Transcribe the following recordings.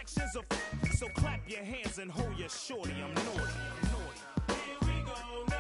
Distractions of so clap your hands and hold your shorty. I'm naughty. I'm naughty. Here we go now.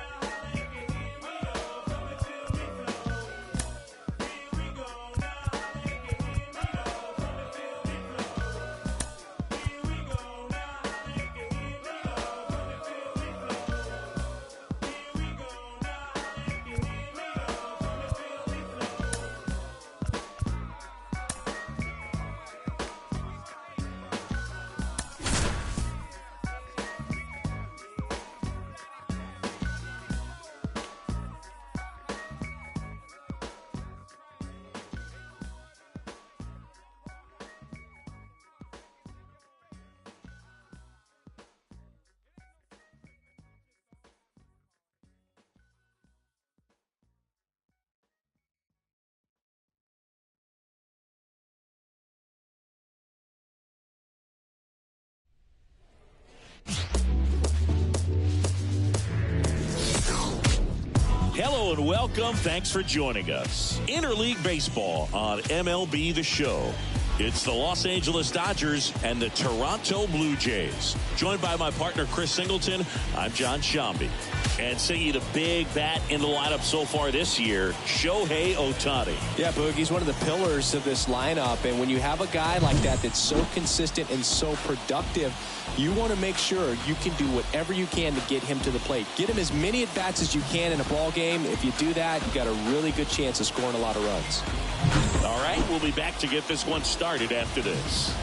Hello and welcome. Thanks for joining us. Interleague Baseball on MLB The Show. It's the Los Angeles Dodgers and the Toronto Blue Jays. Joined by my partner, Chris Singleton, I'm John Shambi. And singing the big bat in the lineup so far this year, Shohei Ohtani. Yeah, Boog, he's one of the pillars of this lineup. And when you have a guy like that that's so consistent and so productive, you want to make sure you can do whatever you can to get him to the plate. Get him as many at-bats as you can in a ball game. If you do that, you've got a really good chance of scoring a lot of runs. All right, we'll be back to get this one started after this.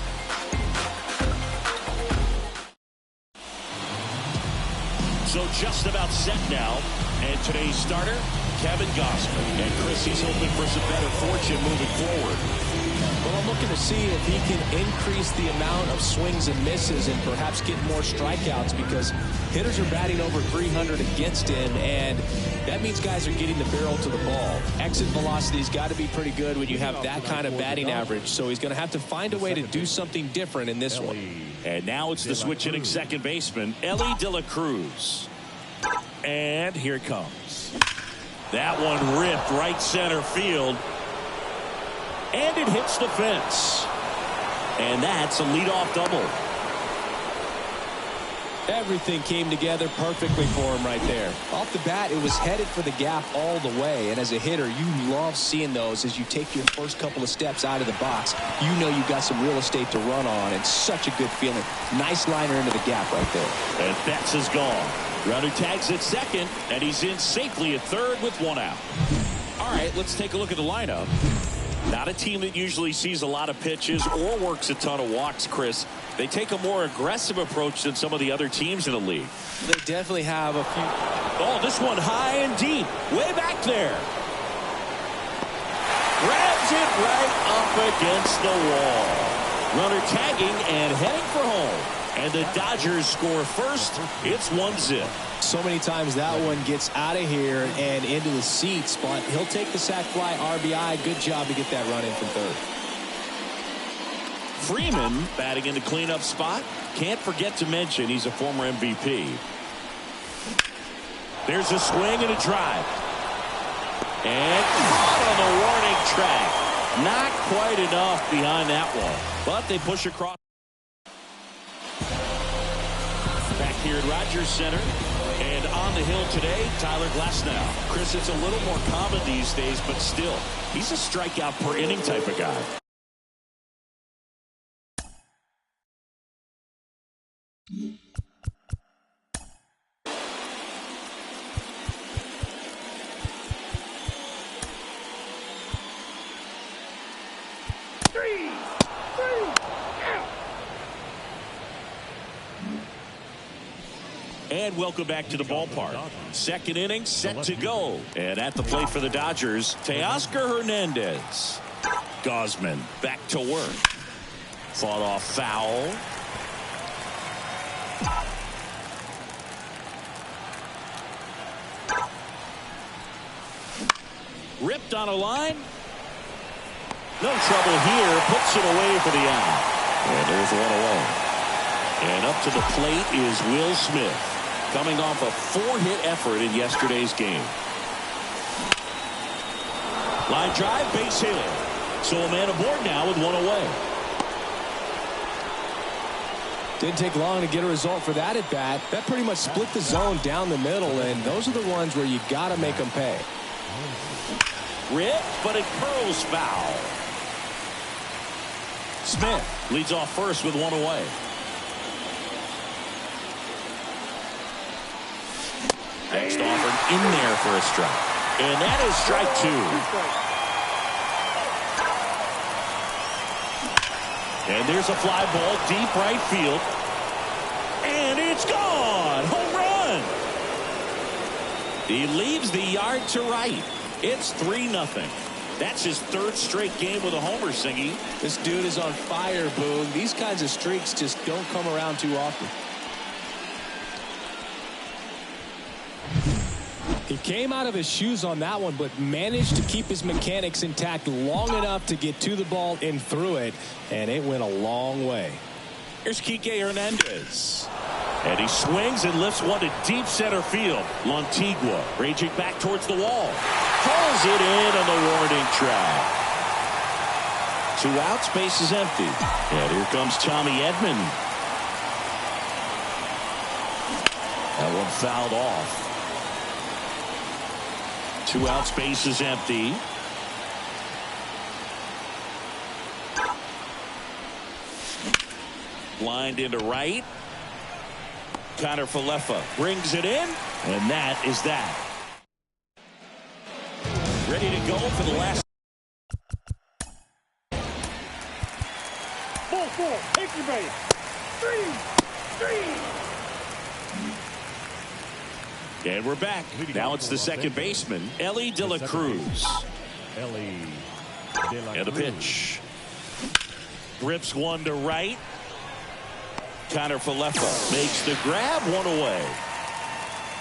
So just about set now, and today's starter, Kevin Gausman. And Chris, he's hoping for some better fortune moving forward. Well, I'm looking to see if he can increase the amount of swings and misses and perhaps get more strikeouts, because hitters are batting over 300 against him, and that means guys are getting the barrel to the ball. Exit velocity's got to be pretty good when you have that kind of batting average, so he's going to have to find a way to do something different in this one. And now it's the switch-hitting second baseman, Elly De La Cruz. And here it comes. That one ripped right center field. And it hits the fence. And that's a leadoff double. Everything came together perfectly for him right there. Off the bat, it was headed for the gap all the way. And as a hitter, you love seeing those as you take your first couple of steps out of the box. You know you've got some real estate to run on, and such a good feeling. Nice liner into the gap right there. And Betts is gone. Runner tags at second, and he's in safely at third with one out. All right, let's take a look at the lineup. Not a team that usually sees a lot of pitches or works a ton of walks, Chris. They take a more aggressive approach than some of the other teams in the league. They definitely have a few. Oh, this one high and deep. Way back there. Grabs it right up against the wall. Runner tagging and heading for home. And the Dodgers score first. It's 1-0. So many times that one gets out of here and into the seats, but he'll take the sac fly RBI. Good job to get that run in from third. Freeman batting in the cleanup spot. Can't forget to mention he's a former MVP. There's a swing and a drive. And caught on the warning track. Not quite enough behind that one. But they push across. Back here at Rogers Center. And on the hill today, Tyler Glasnow. Chris, it's a little more common these days, but still, he's a strikeout per inning type of guy. And welcome back to the ballpark. Second inning set to go. And at the plate for the Dodgers, Teoscar Hernandez. Gausman back to work. Fought off foul. Ripped on a line. No trouble here. Puts it away for the out. And there's one away. And up to the plate is Will Smith, coming off a 4-hit effort in yesterday's game. Line drive, base hit. So a man aboard now with one away. Didn't take long to get a result for that at bat. That pretty much split the zone down the middle, and those are the ones where you got to make them pay. Rip, but it curls foul. Smith leads off first with one away. Next offered in there for a strike. And that is strike two. And there's a fly ball deep right field. And it's gone. Home run. He leaves the yard to right. It's 3-0. That's his third straight game with a homer, Singy. This dude is on fire, Boog. These kinds of streaks just don't come around too often. He came out of his shoes on that one, but managed to keep his mechanics intact long enough to get to the ball and through it, and it went a long way. Here's Kike Hernandez. And he swings and lifts one to deep center field. Lantigua raging back towards the wall. Pulls it in on the warning track. 2 outs, base is empty. And here comes Tommy Edman. That one fouled off. 2 outs, base is empty. Lined into right. Connor Falefa brings it in, and that is that. Ready to go for the last. Ball 4, take your base. 3. And we're back. Now it's the second baseman, Ellie De La Cruz. And a pitch. Rips one to right. Connor Falefa makes the grab, one away.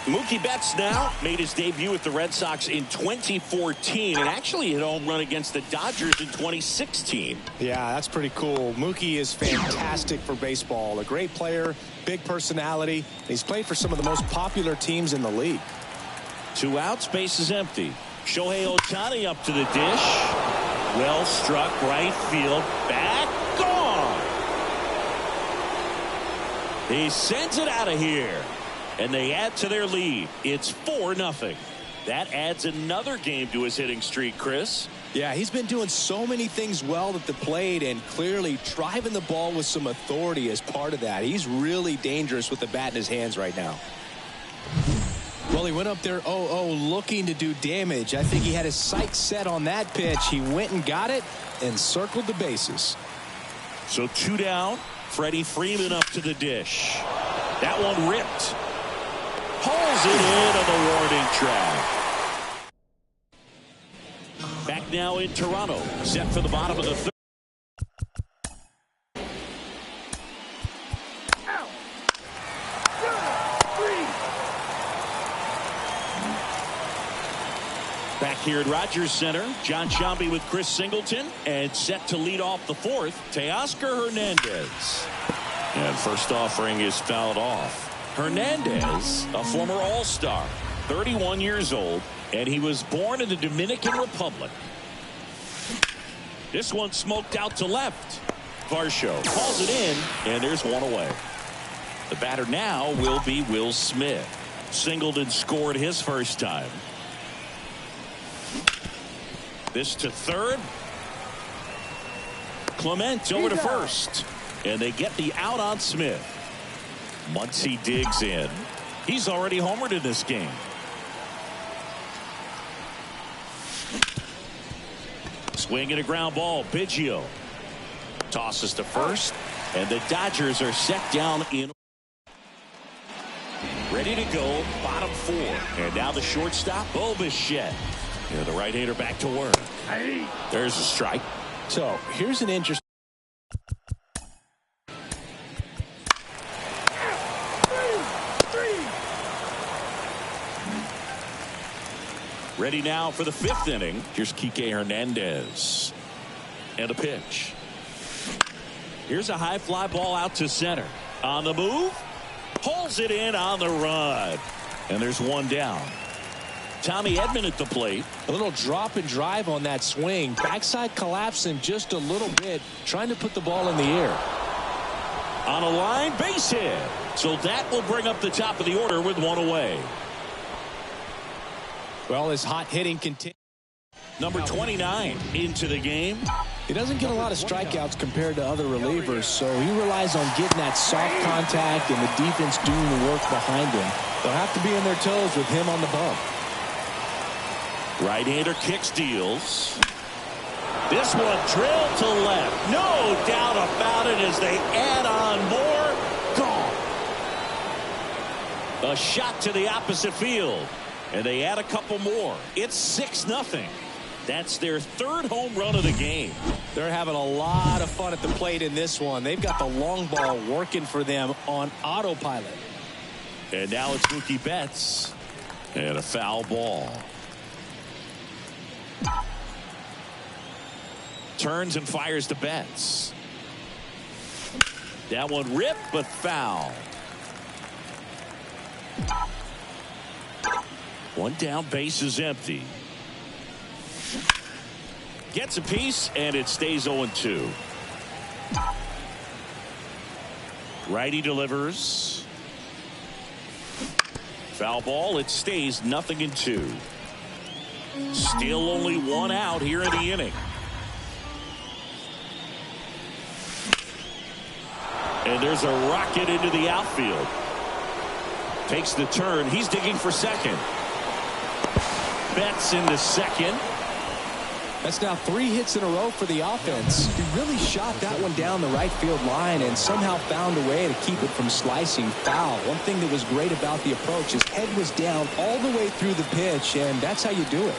Mookie Betts now made his debut with the Red Sox in 2014 and actually hit a home run against the Dodgers in 2016. Yeah, that's pretty cool. Mookie is fantastic for baseball. A great player, big personality. He's played for some of the most popular teams in the league. 2 outs, base is empty. Shohei Ohtani up to the dish. Well struck, right field, back, gone. He sends it out of here. And they add to their lead. It's 4-0. That adds another game to his hitting streak, Chris. Yeah, he's been doing so many things well at the plate and clearly driving the ball with some authority as part of that. He's really dangerous with the bat in his hands right now. Well, he went up there 0-0 looking to do damage. I think he had his sights set on that pitch. He went and got it and circled the bases. So 2 down. Freddie Freeman up to the dish. That one ripped. Pulls it in on the warning track. Back now in Toronto. Set for the bottom of the third. Back here at Rogers Center, John Sciambi with Chris Singleton, and set to lead off the fourth, Teoscar Hernandez. And first offering is fouled off. Hernandez, a former All-Star, 31 years old, and he was born in the Dominican Republic. This one smoked out to left. Varsho calls it in, and there's one away. The batter now will be Will Smith. Singleton scored his first time. This to third. Clement over to first. And they get the out on Smith. Muncy digs in. He's already homered in this game. Swing and a ground ball. Biggio tosses to first. And the Dodgers are set down in. Ready to go. Bottom 4. And now the shortstop, Bo Bichette. Yeah, the right-hander back to work. There's a strike. So here's an interesting. Ready now for the 5th inning. Here's Kike Hernandez. And a pitch. Here's a high fly ball out to center. On the move. Pulls it in on the run. And there's one down. Tommy Edman at the plate. A little drop and drive on that swing. Backside collapsing just a little bit. Trying to put the ball in the air. on a line base hit. So that will bring up the top of the order with one away. Well, his hot hitting continues. Number 29 into the game. He doesn't get a lot of strikeouts compared to other relievers, so he relies on getting that soft contact and the defense doing the work behind him. They'll have to be on their toes with him on the bump. Right-hander kicks, deals. This one drilled to left. No doubt about it as they add on more. Gone. A shot to the opposite field. And they add a couple more. It's 6-0. That's their third home run of the game. They're having a lot of fun at the plate in this one. They've got the long ball working for them on autopilot. And now it's Mookie Betts. And a foul ball. Turns and fires to Betts. That one ripped, but foul. One down, base is empty. Gets a piece, and it stays 0-2. Righty delivers. Foul ball, it stays 0-2. Still only one out here in the inning. And there's a rocket into the outfield. Takes the turn. He's digging for second. Betts into second. That's now 3 hits in a row for the offense. He really shot that one down the right field line and somehow found a way to keep it from slicing foul. One thing that was great about the approach, his head was down all the way through the pitch, and that's how you do it.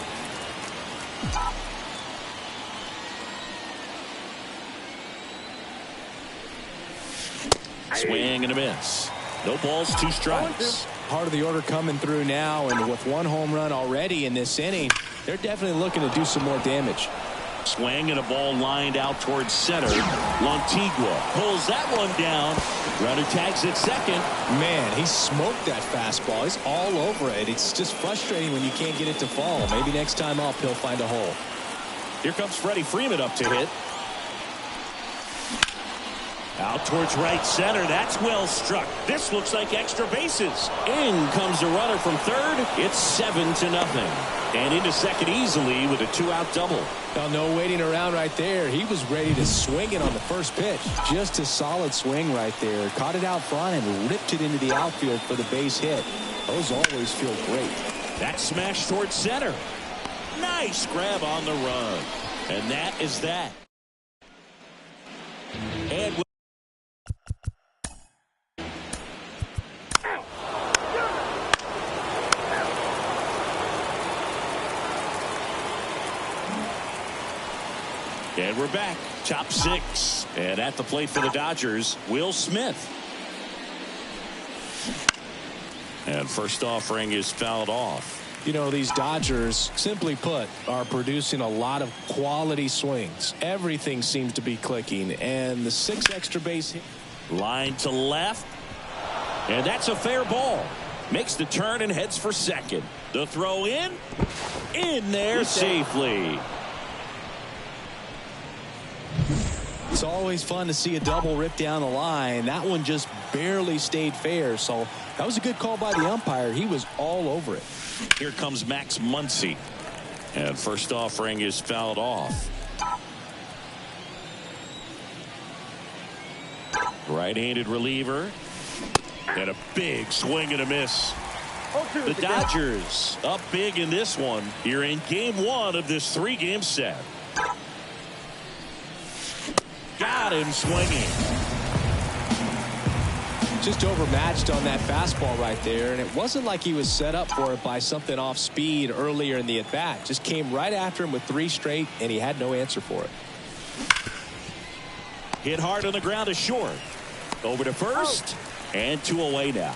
Swing and a miss. No balls, 2 strikes. Part of the order coming through now, and with 1 home run already in this inning, they're definitely looking to do some more damage. Swing and a ball lined out towards center. Lantigua pulls that one down. Runner tags at second. Man, he smoked that fastball. He's all over it. It's just frustrating when you can't get it to fall. Maybe next time up he'll find a hole. Here comes Freddie Freeman up to hit. Out towards right center. That's well struck. This looks like extra bases. In comes the runner from third. It's 7-0. And into second easily with a 2-out double. Now, no waiting around right there. He was ready to swing it on the first pitch. Just a solid swing right there. Caught it out front and ripped it into the outfield for the base hit. Those always feel great. That smash towards center. Nice grab on the run. And that is that. And And we're back. Top 6. And at the plate for the Dodgers, Will Smith. And first offering is fouled off. You know, these Dodgers, simply put, are producing a lot of quality swings. Everything seems to be clicking. And the 6 extra base hit. Line to left. And that's a fair ball. Makes the turn and heads for second. The throw in there safely. It's always fun to see a double rip down the line. That one just barely stayed fair. So that was a good call by the umpire. He was all over it. Here comes Max Muncy. And first offering is fouled off. Right-handed reliever. And a big swing and a miss. The Dodgers up big in this one here in game 1 of this 3-game set. Got him swinging. Just overmatched on that fastball right there, and it wasn't like he was set up for it by something off speed earlier in the at-bat. Just came right after him with 3 straight, and he had no answer for it. Hit hard on the ground to short. Over to first, and 2 away now.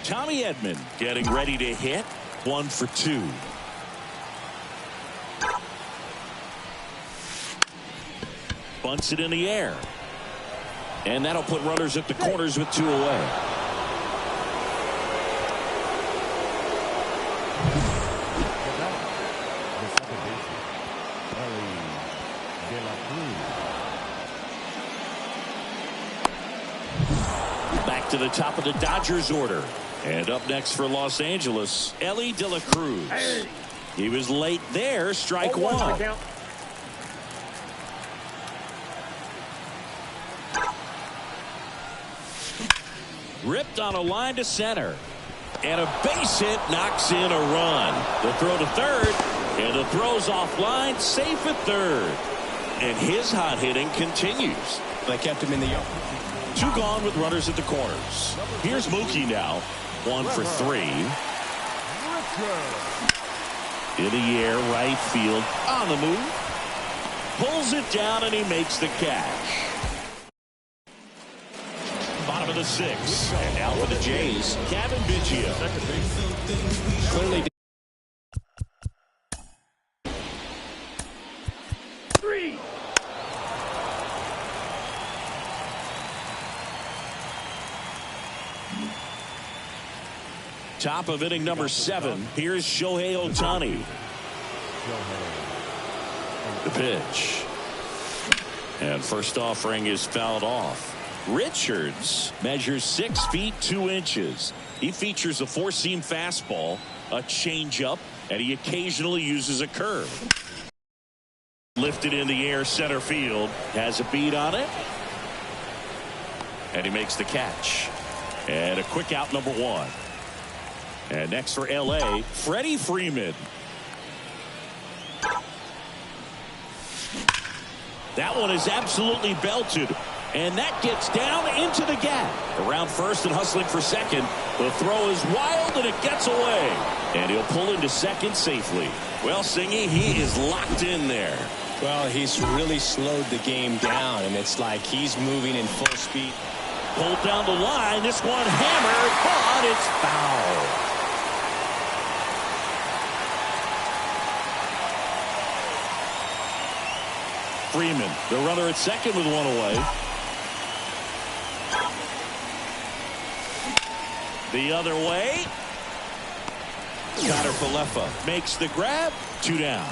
Tommy Edman getting ready to hit. 1 for 2. Bunts it in the air. And that'll put runners at the corners with 2 away. to the top of the Dodgers order. And up next for Los Angeles, Ellie De La Cruz. Hey. He was late there, strike one. Ripped on a line to center. And a base hit knocks in a run. The throw to third. And the throw's offline, safe at third. And his hot hitting continues. They kept him in the yard. 2 gone with runners at the corners. Here's Mookie now. 1 for 3. In the air, right field, on the move. Pulls it down and he makes the catch. Bottom of the 6th. And now for the Jays, Kevin Biggio. Clearly. 3. Top of inning number 7. Here's Shohei Ohtani. The pitch. And first offering is fouled off. Richards measures 6 feet 2 inches. He features a 4-seam fastball, a changeup, and he occasionally uses a curve. Lifted in the air center field. Has a beat on it. And he makes the catch. And a quick out number 1. And next for L.A., Freddie Freeman. That one is absolutely belted. And that gets down into the gap. Around first and hustling for second. The throw is wild and it gets away. And he'll pull into second safely. Well, Singy, he is locked in there. Well, he's really slowed the game down, and it's like he's moving in full speed. Pulled down the line. This one hammered, but it's foul. Freeman, the runner at second with 1 away. The other way. Connor Falefa makes the grab. 2 down.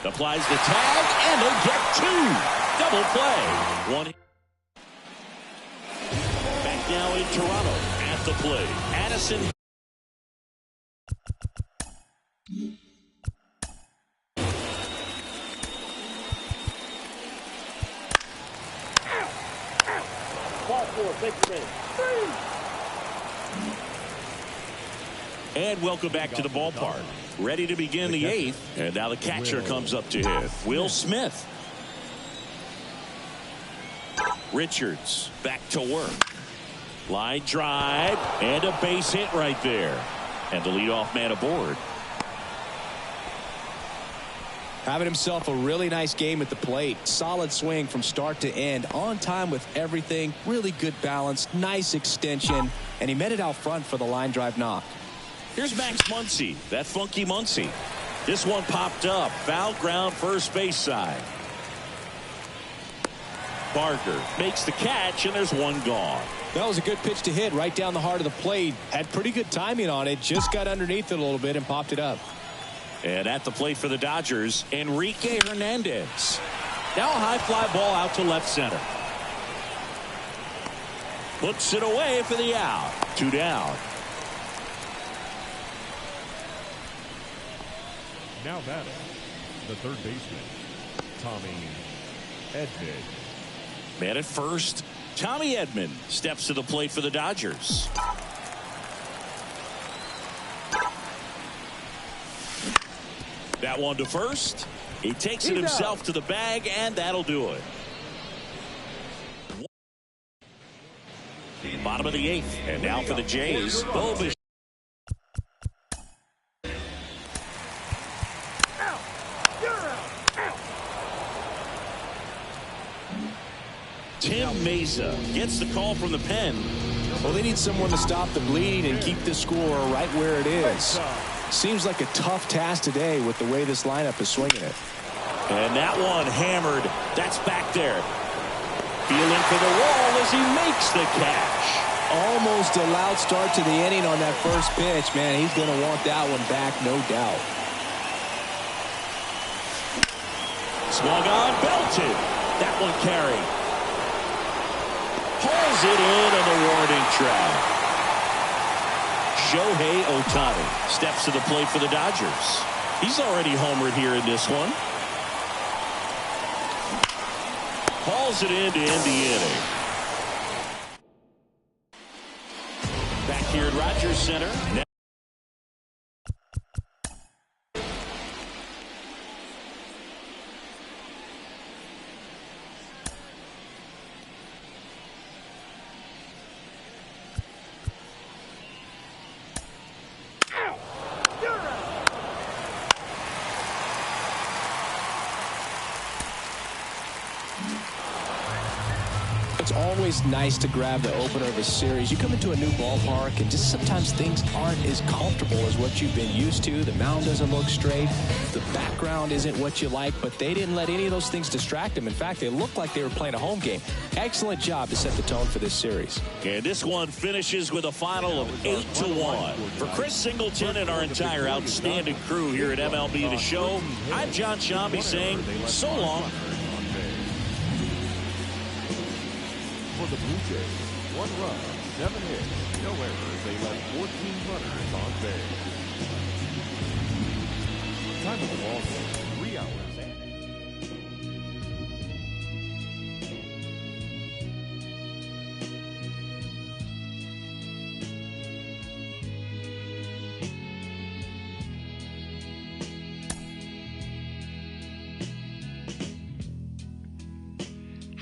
Applies the tag, and they get 2. Double play. 1. Back now in Toronto at the plate. Addison. Ball 4, 6 minutes. And welcome back to the ballpark. Ready to begin the 8th. And now the catcher comes up to hit. Will Smith. Richards back to work. Line drive. And a base hit right there. And the leadoff man aboard. Having himself a really nice game at the plate. Solid swing from start to end. On time with everything. Really good balance. Nice extension. And he met it out front for the line drive knock. Here's Max Muncy. That funky Muncy. This one popped up. Foul ground first base side. Barker makes the catch, and there's 1 gone. That was a good pitch to hit right down the heart of the plate. Had pretty good timing on it. Just got underneath it a little bit and popped it up. And at the plate for the Dodgers, Enrique Hernandez. Now a high fly ball out to left center. Puts it away for the out. 2 down. Now batting, the third baseman, Tommy Edman. Man at first, Tommy Edman steps to the plate for the Dodgers. That one to first. He takes it himself to the bag, and that'll do it. Bottom of the 8th, and now for the Jays, Bo Bichette. Tim Mesa gets the call from the pen. Well, they need someone to stop the bleeding and keep the score right where it is. Seems like a tough task today with the way this lineup is swinging it. And that one hammered. That's back there. Feeling for the wall as he makes the catch. Almost a loud start to the inning on that first pitch. Man, he's going to want that one back, no doubt. Swung on, belted. That one carried. Pulls it in on the warning track. Shohei Ohtani steps to the plate for the Dodgers. He's already homered here in this one. Hauls it in to end the inning. Back here at Rogers Center. It's always nice to grab the opener of a series. You come into a new ballpark, and just sometimes things aren't as comfortable as what you've been used to. The mound doesn't look straight. The background isn't what you like, but they didn't let any of those things distract them. In fact, they looked like they were playing a home game. Excellent job to set the tone for this series. And this one finishes with a final of 8-1. For Chris Singleton and our entire outstanding crew here at MLB The Show, I'm John Shambi saying so long. For the Blue Jays, 1 run, 7 hits, no errors. They left 14 runners on base. Time of the ball game, 3 hours.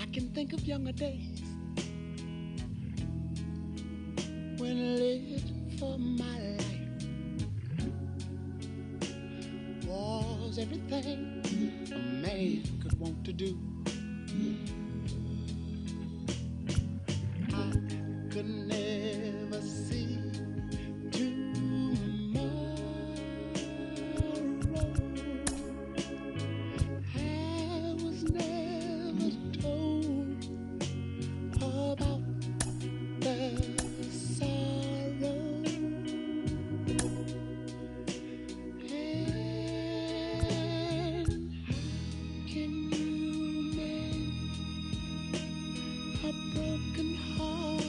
I can think of younger days when I lived for my life was everything a man could want to do. I could never see tomorrow. I was never told about the sorrow. And can you mend a broken heart?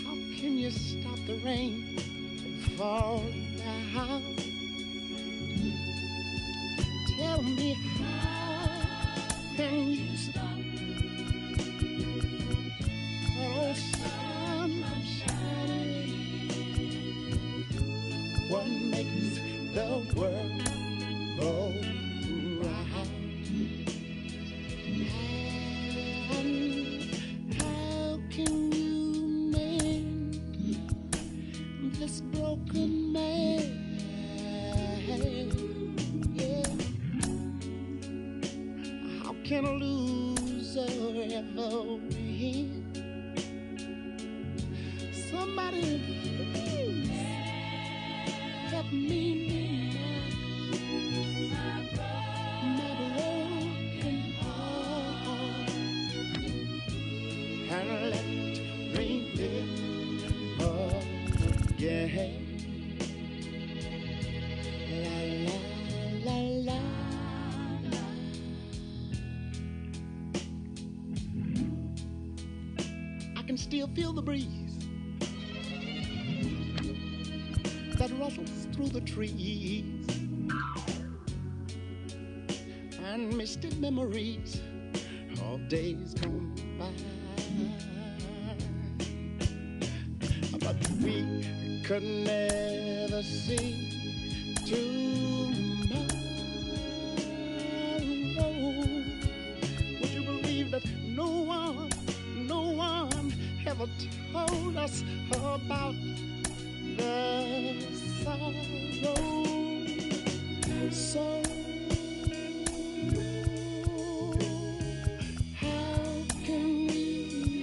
How can you stop the rain from falling down? Tell me, how can you stop oh sun from shining? What makes the world go round? And how can you mend this broken man? Yeah. How can a loser ever win? Somebody please help me mend my broken heart and let me live again. La la la la. I can still feel the breeze that rustles through the trees and misty memories of days gone by. But we could never see tomorrow. Would you believe that no one ever told us about the sorrow? So how can we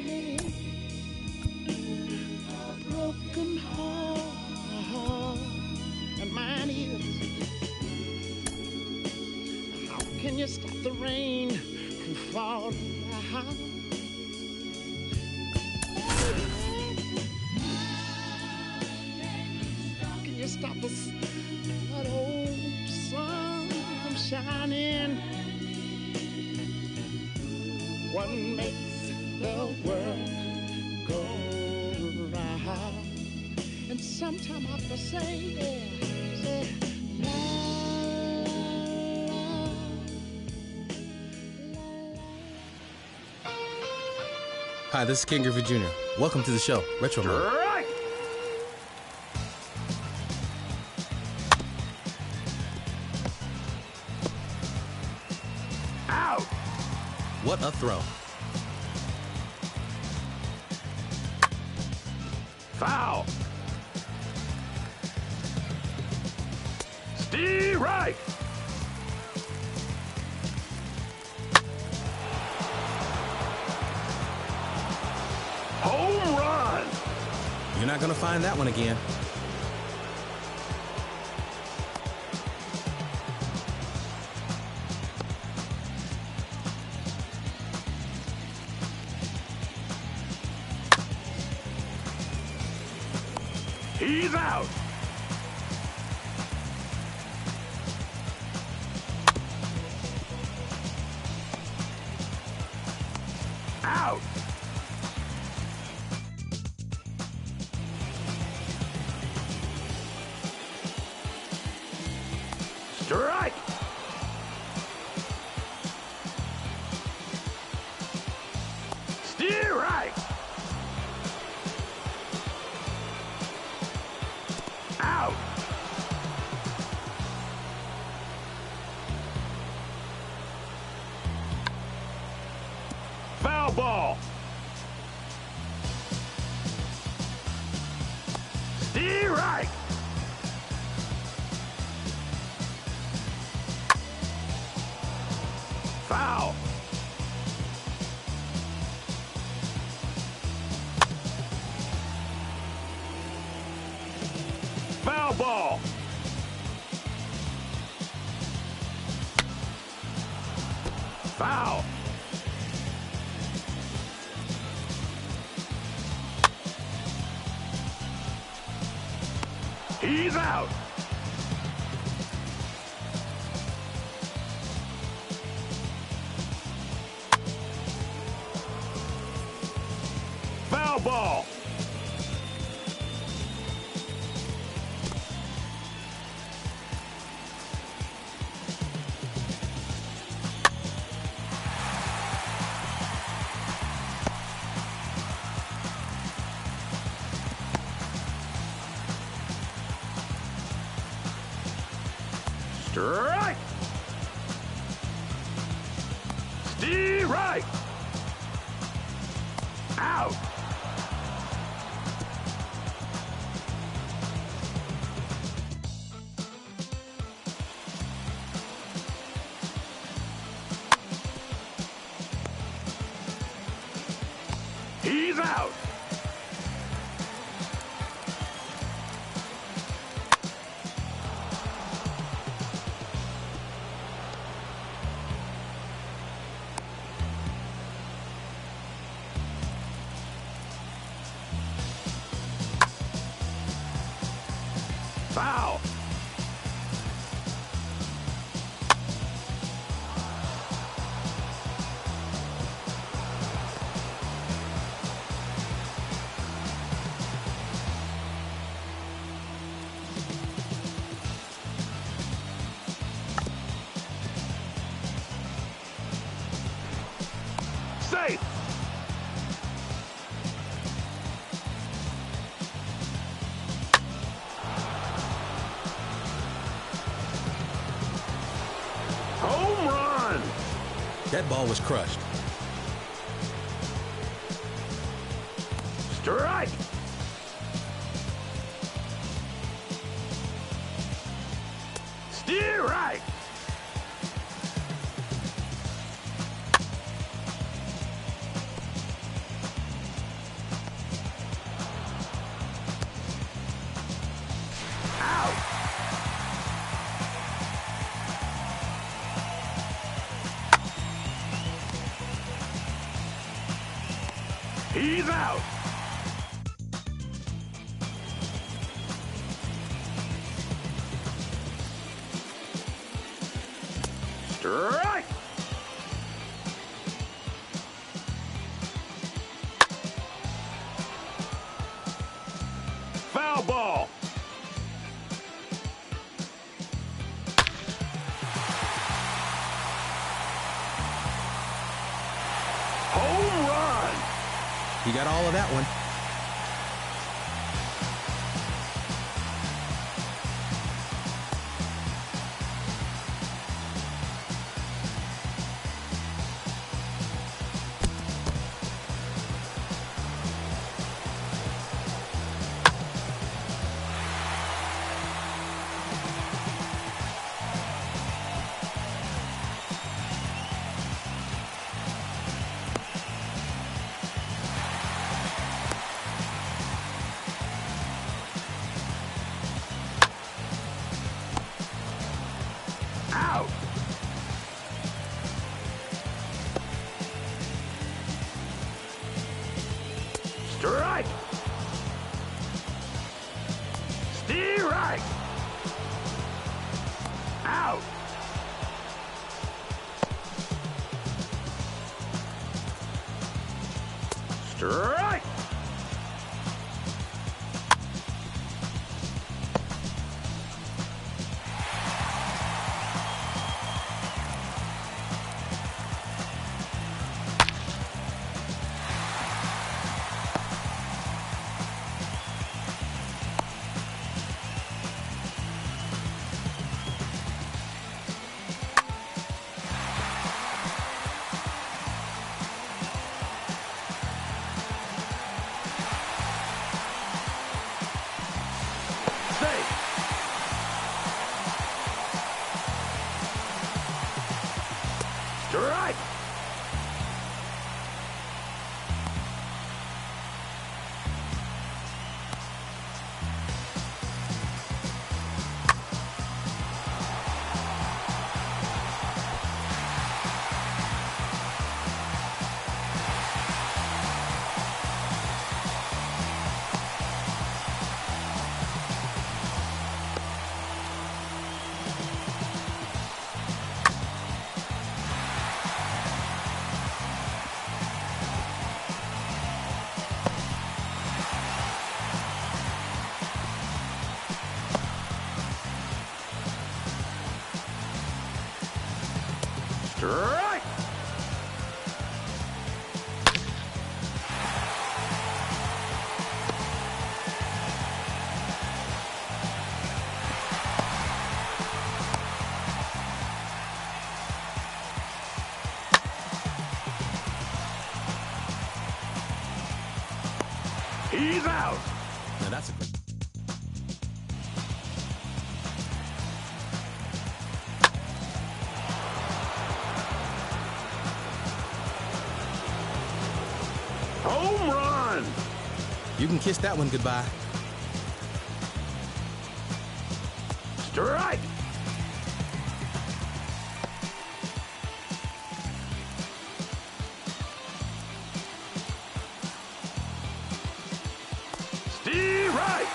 mend a broken heart? And mine is, how can you stop the rain from falling down? Can you stop that old sun from shining? one makes the world go round. And sometime I have to say, la, la, la. Hi, this is Ken Griffey Jr. Welcome to the show, Retro Mode. Strike! Out! What a throw. Foul! Strike! Home run! You're not going to find that one again. He's out! Out! Strike! Strike! Out! Foul ball! Strike! Foul! Foul ball! Foul! He's out! Foul ball! Strike! Strike! Out! He's out! Foul! Safe! Home run! That ball was crushed. Strike! Strike! Out! He's out! Strike! He got all of that one. Out. Strike. Strike. Out. Strike. Strike! Strike! He's out. Now that's a good. Home run. You can kiss that one goodbye. Strike. Strike.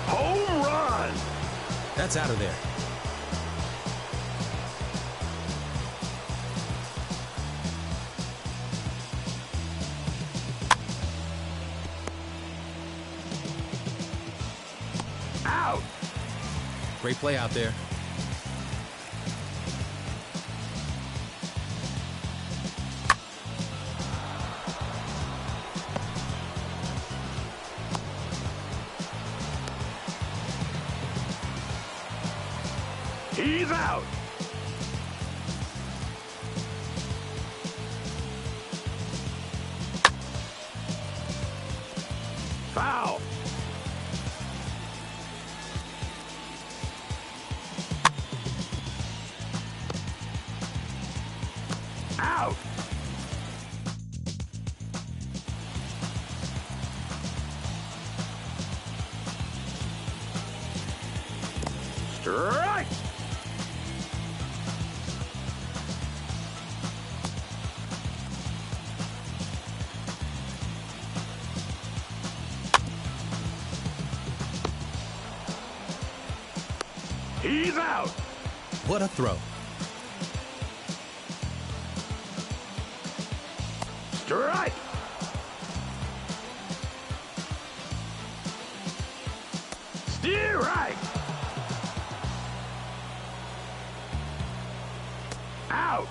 Home run. That's out of there. Out. Great play out there. He's out. Foul. Out. Strike. He's out. What a throw. Strike! Steer right! Out!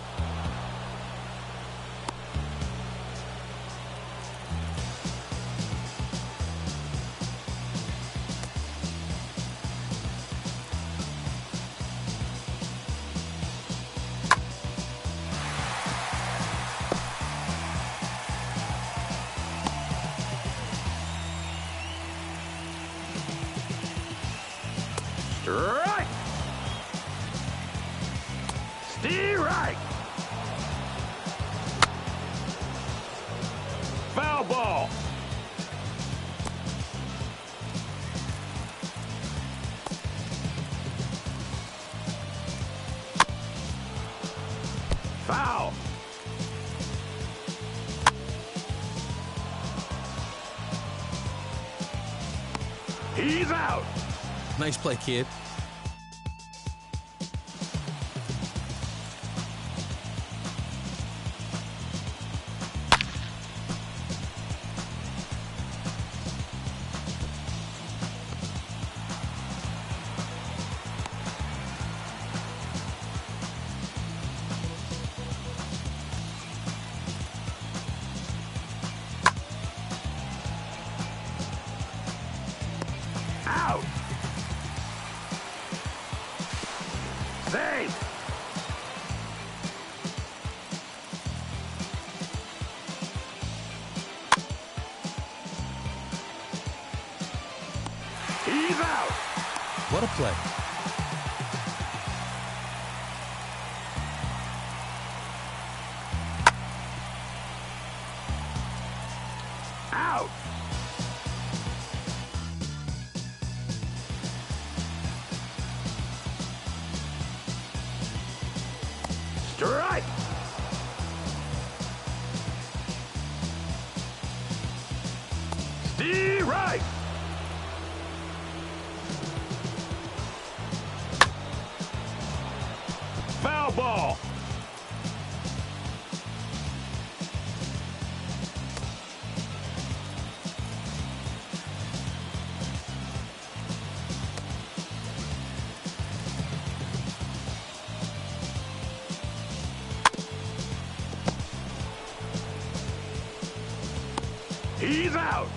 Strike! Steer right! Foul ball! Foul! He's out! Nice play, kid. Out! Safe! He's out! What a play. Out! Strike! Steer right! Foul ball! He's out!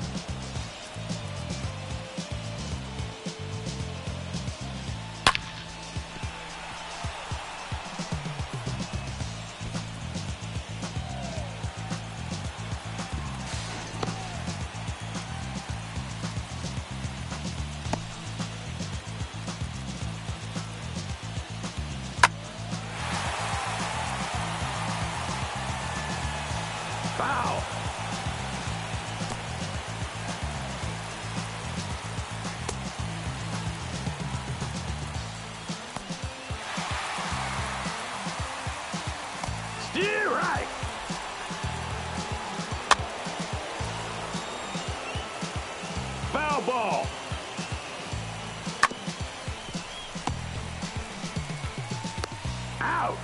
Foul! Steer right! Foul ball! Out!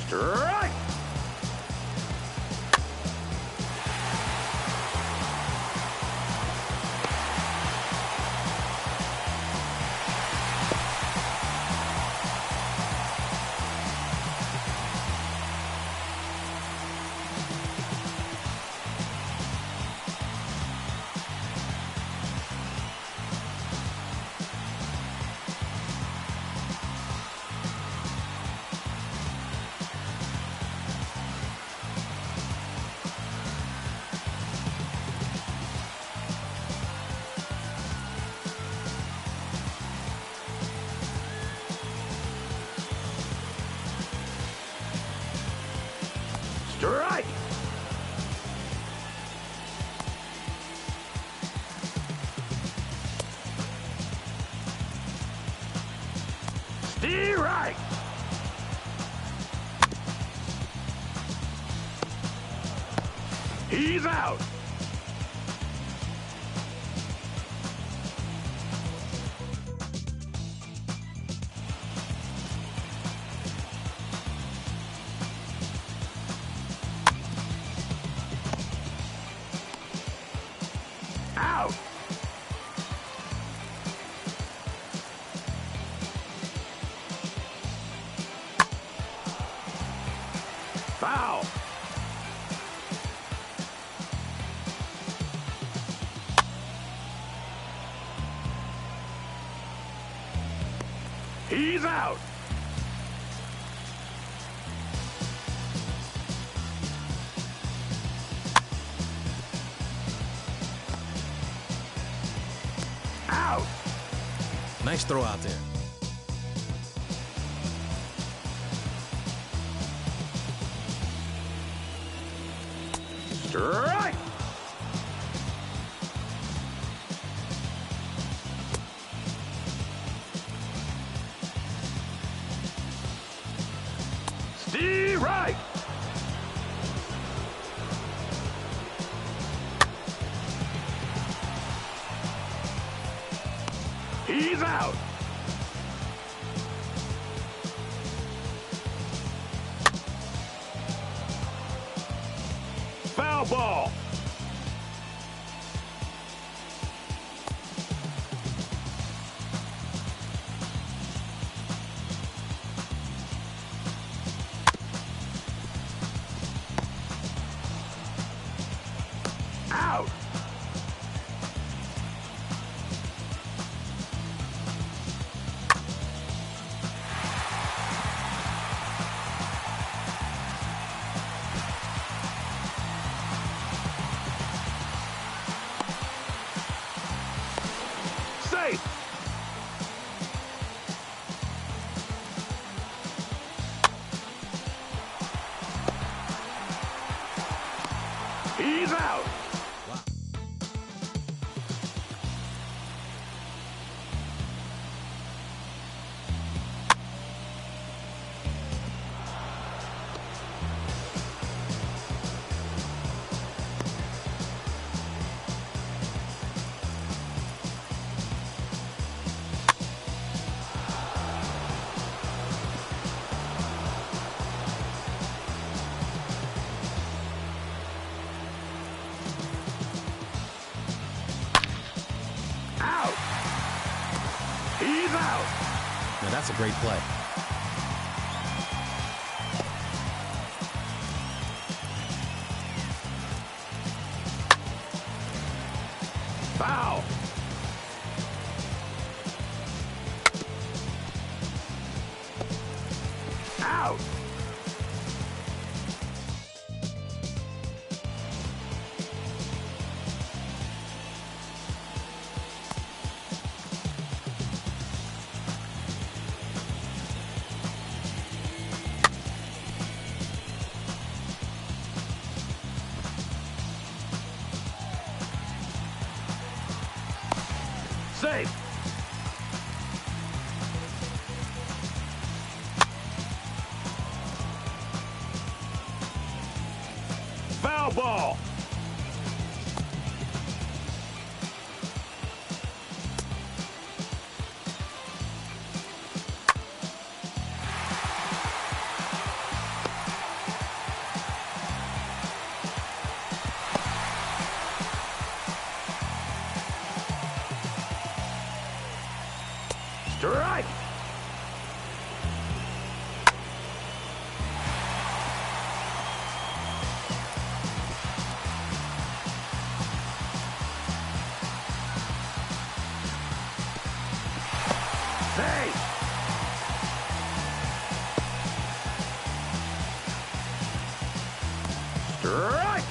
Strike! Strike! Steer right! He's out! Foul. He's out. Out. Nice throw out there. Strike. Strike. He's out. Foul ball. Out. Safe. He's out. Wow. Out. He's out. Now that's a great play. Foul. Out. Safe. Foul ball. Strike. Safe. Strike.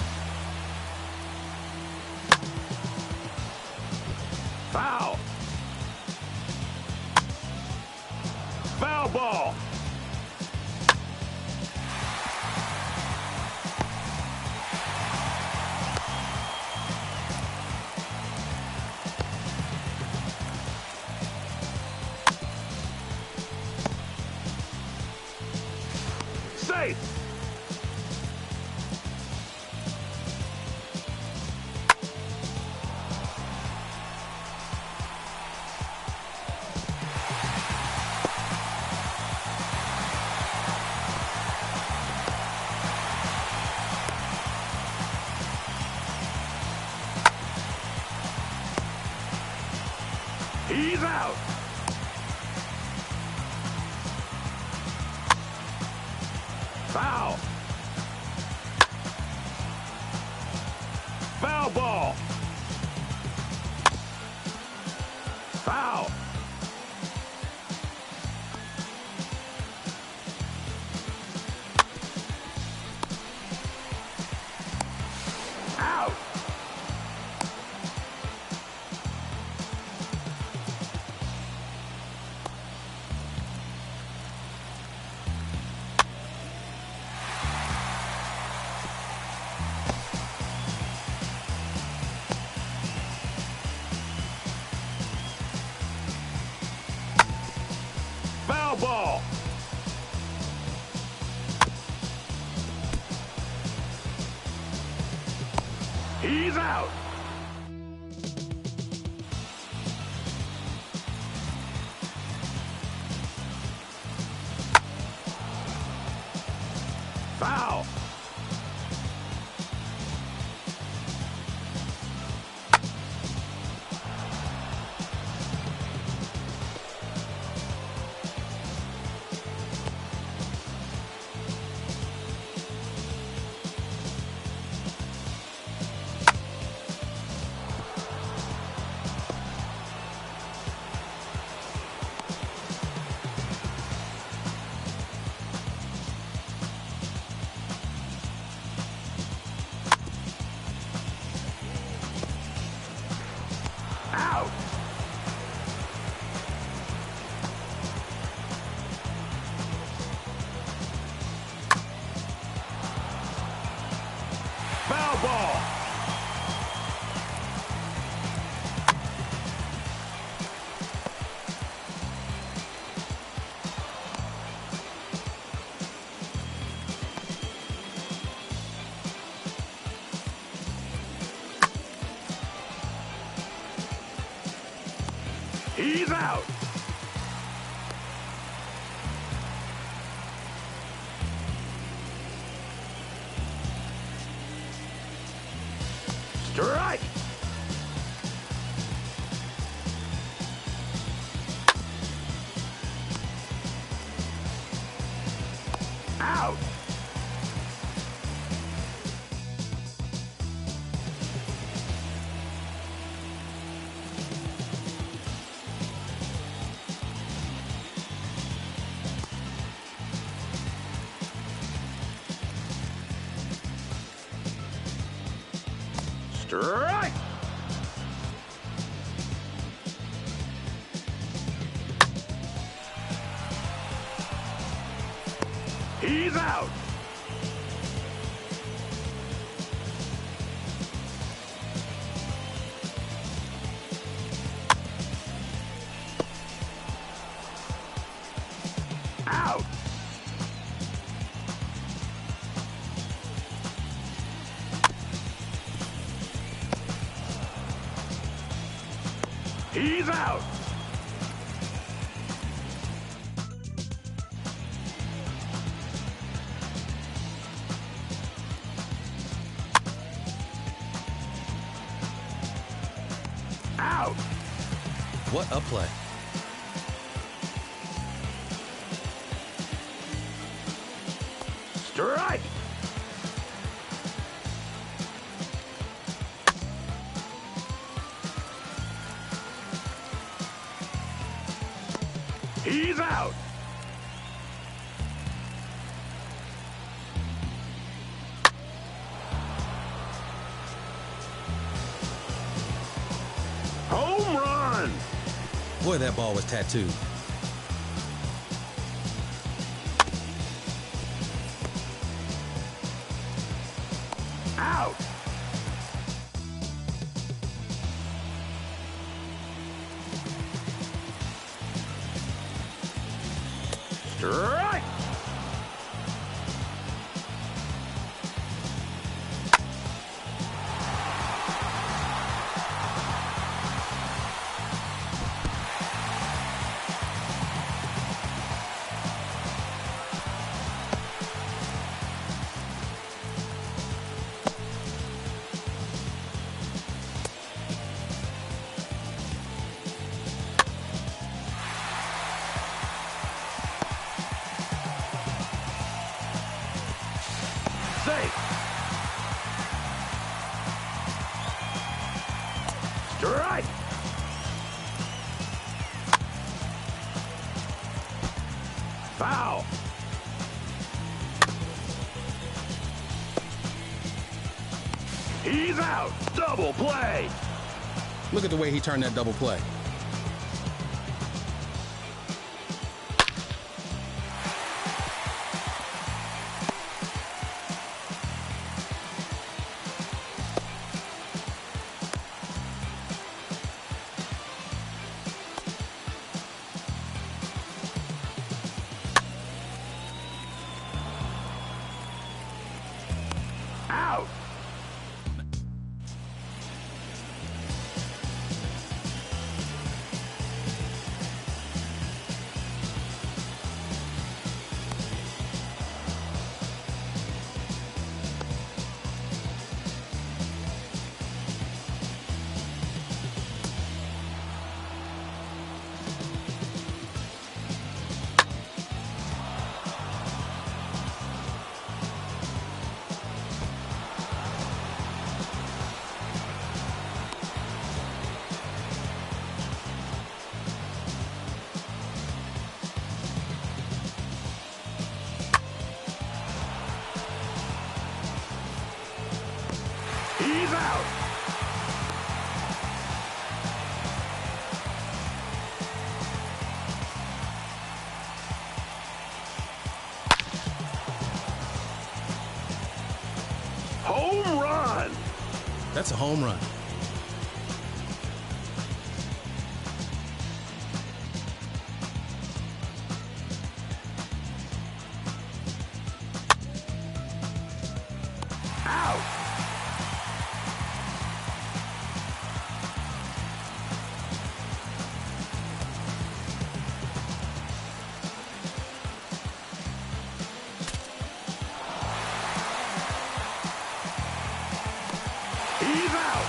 Foul. Foul ball. Safe. He's out. Foul. Foul ball. Foul. Out. Foul ball. He's out. Foul. Out. Foul ball. He's out. Strike. Out. Strike. He's out. Out. He's out. Out. What a play. Strike. He's out. Home run. Boy, that ball was tattooed. Out. Strike. Safe. Strike! Foul! He's out! Double play! Look at the way he turned that double play. Out! He's out! Home run! That's a home run. Out! He's out!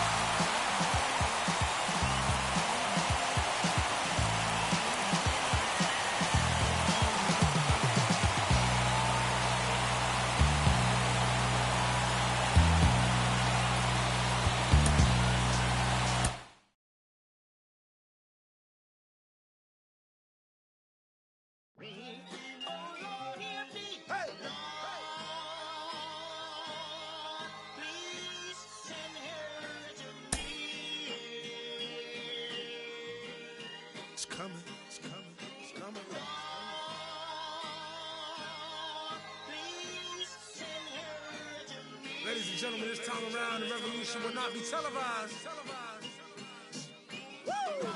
It's coming, it's coming, it's coming. Ladies and gentlemen, this time around, the revolution will not be televised. Woo!